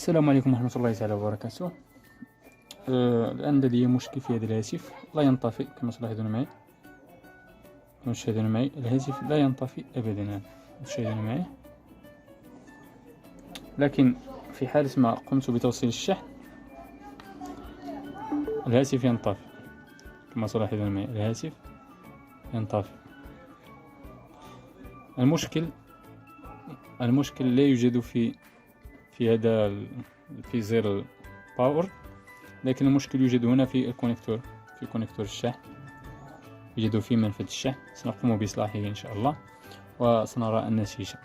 السلام عليكم ورحمة الله تعالى وبركاته. الآن لدي مشكل في هذا الهاتف لا ينطفئ كما تشاهدون معي الهاتف لا ينطفئ أبدا. تشاهدون معي، لكن في حالة ما قمت بتوصيل الشحن الهاتف ينطفئ كما تلاحظون معي. الهاتف ينطفئ. المشكل لا يوجد في زر الباور، لكن المشكل يوجد هنا في كونكتور الشحن، يوجد في منفذ الشحن. سنقوم بإصلاحه إن شاء الله وسنرى النتيجة.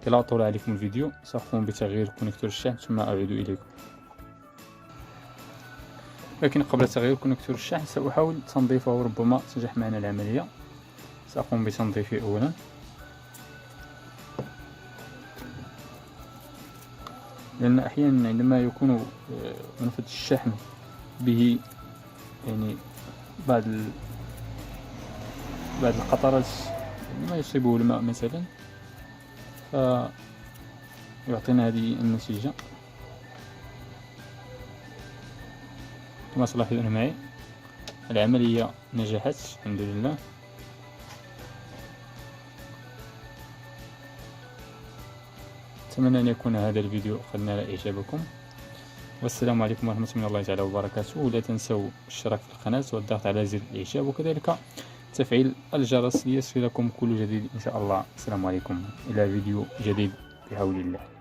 لا أطول عليكم الفيديو، سأقوم بتغيير كونكتور الشحن ثم أعود إليكم. لكن قبل تغيير كونكتور الشحن سأحاول تنظيفه، وربما تنجح معنا العملية. سأقوم بتنظيفه أولا. لأن أحيانا عندما يكون منفذ الشحن به يعني بعض القطرات ما يصيبه الماء مثلا، فيعطينا هذه النتيجة. كما تلاحظون معي العملية نجحت الحمد لله. أتمنى أن يكون هذا الفيديو قد نال إعجابكم، والسلام عليكم ورحمة الله تعالى وبركاته. ولا تنسوا الاشتراك في القناة والضغط على زر الإعجاب، وكذلك تفعيل الجرس ليصلكم كل جديد إن شاء الله. السلام عليكم، إلى فيديو جديد بحول الله.